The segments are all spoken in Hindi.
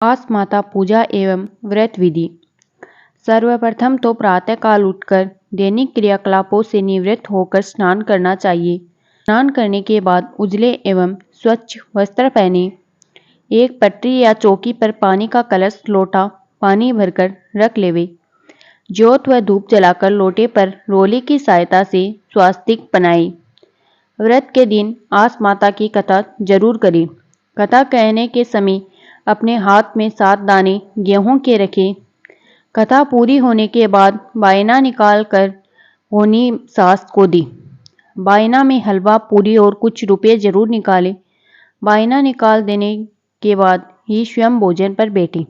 आस माता पूजा एवं व्रत विधि। सर्वप्रथम तो प्रातःकाल उठकर दैनिक क्रियाकलापों से निवृत्त होकर स्नान करना चाहिए। स्नान करने के बाद उजले एवं स्वच्छ वस्त्र पहने। एक पटरी या चौकी पर पानी का कलश लोटा पानी भरकर रख लेवे। ज्योत व धूप जलाकर लोटे पर रोली की सहायता से स्वास्तिक बनाए। व्रत के दिन आस माता की कथा जरूर करें। कथा कहने के समय अपने हाथ में 7 दाने गेहूं के रखें। कथा पूरी होने के बाद बायना निकाल कर होनी सास को दी। बायना में हलवा पूरी और कुछ रुपए जरूर निकाले। बायना निकाल देने के बाद ही स्वयं भोजन पर बैठी।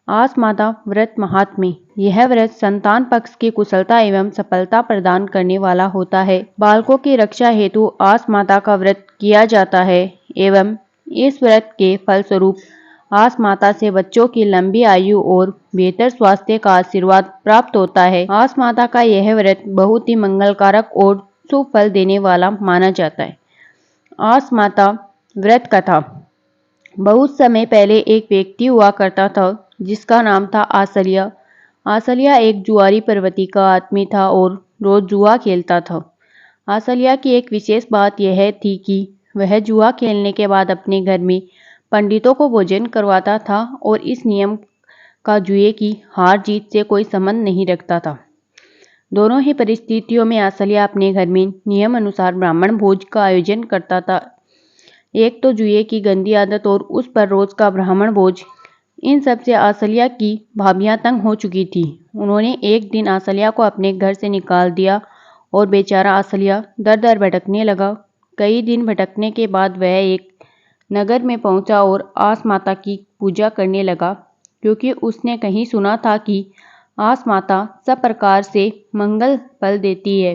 आस माता व्रत महात्म्य। यह व्रत संतान पक्ष की कुशलता एवं सफलता प्रदान करने वाला होता है। बालकों की रक्षा हेतु आस माता का व्रत किया जाता है एवं इस व्रत के फलस्वरूप आस माता से बच्चों की लंबी आयु और बेहतर स्वास्थ्य का आशीर्वाद प्राप्त होता है। आस माता का यह व्रत बहुत ही मंगलकारक और शुभ फल देने वाला माना जाता है। आस माता व्रत कथा। बहुत समय पहले एक व्यक्ति हुआ करता था जिसका नाम था आसलिया। आसलिया एक जुआरी पर्वती का आदमी था और रोज जुआ खेलता था। आसलिया की एक विशेष बात यह थी कि वह जुआ खेलने के बाद अपने घर में पंडितों को भोजन करवाता था और इस नियम का जुए की हार जीत से कोई संबंध नहीं रखता था। दोनों ही परिस्थितियों में आसलिया अपने घर में नियम अनुसार ब्राह्मण भोज का आयोजन करता था। एक तो जुए की गंदी आदत और उस पर रोज का ब्राह्मण भोज, इन सब से आसलिया की भाभियां तंग हो चुकी थी। उन्होंने एक दिन आसलिया को अपने घर से निकाल दिया और बेचारा आसलिया दर दर भटकने लगा। कई दिन भटकने के बाद वह एक नगर में पहुंचा और आस माता की पूजा करने लगा, क्योंकि उसने कहीं सुना था कि आस माता सब प्रकार से मंगल फल देती है।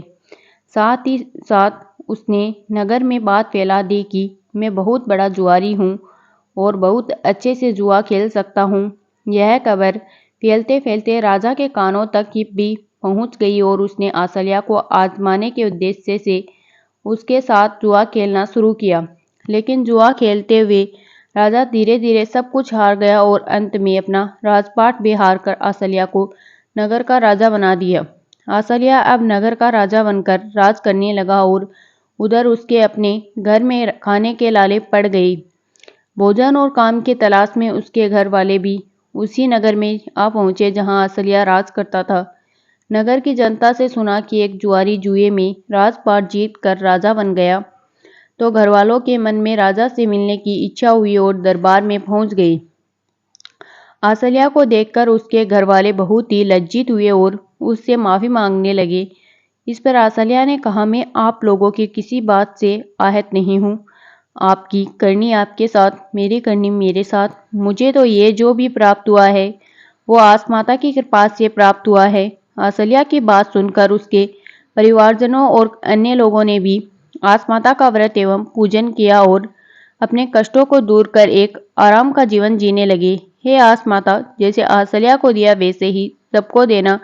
साथ ही साथ उसने नगर में बात फैला दी कि मैं बहुत बड़ा जुआरी हूँ और बहुत अच्छे से जुआ खेल सकता हूँ। यह खबर फैलते फैलते राजा के कानों तक भी पहुँच गई और उसने आसलिया को आजमाने के उद्देश्य से उसके साथ जुआ खेलना शुरू किया। लेकिन जुआ खेलते हुए राजा धीरे धीरे सब कुछ हार गया और अंत में अपना राजपाट भी हार कर आसलिया को नगर का राजा बना दिया। आसलिया अब नगर का राजा बनकर राज करने लगा और उधर उसके अपने घर में खाने के लाले पड़ गई। भोजन और काम की तलाश में उसके घर वाले भी उसी नगर में आ पहुंचे जहां आसलिया राज करता था। नगर की जनता से सुना कि एक जुआरी जुए में राजपाट जीत कर राजा बन गया, तो घरवालों के मन में राजा से मिलने की इच्छा हुई और दरबार में पहुंच गई। आसलिया को देखकर उसके घरवाले बहुत ही लज्जित हुए और उससे माफी मांगने लगे। इस पर आसलिया ने कहा, मैं आप लोगों की किसी बात से आहत नहीं हूँ। आपकी करनी आपके साथ, मेरी करनी मेरे साथ। मुझे तो ये जो भी प्राप्त हुआ है वो आस माता की कृपा से प्राप्त हुआ है। आसलिया की बात सुनकर उसके परिवारजनों और अन्य लोगों ने भी आस माता का व्रत एवं पूजन किया और अपने कष्टों को दूर कर एक आराम का जीवन जीने लगे। हे आस माता, जैसे आसलिया को दिया वैसे ही सबको देना।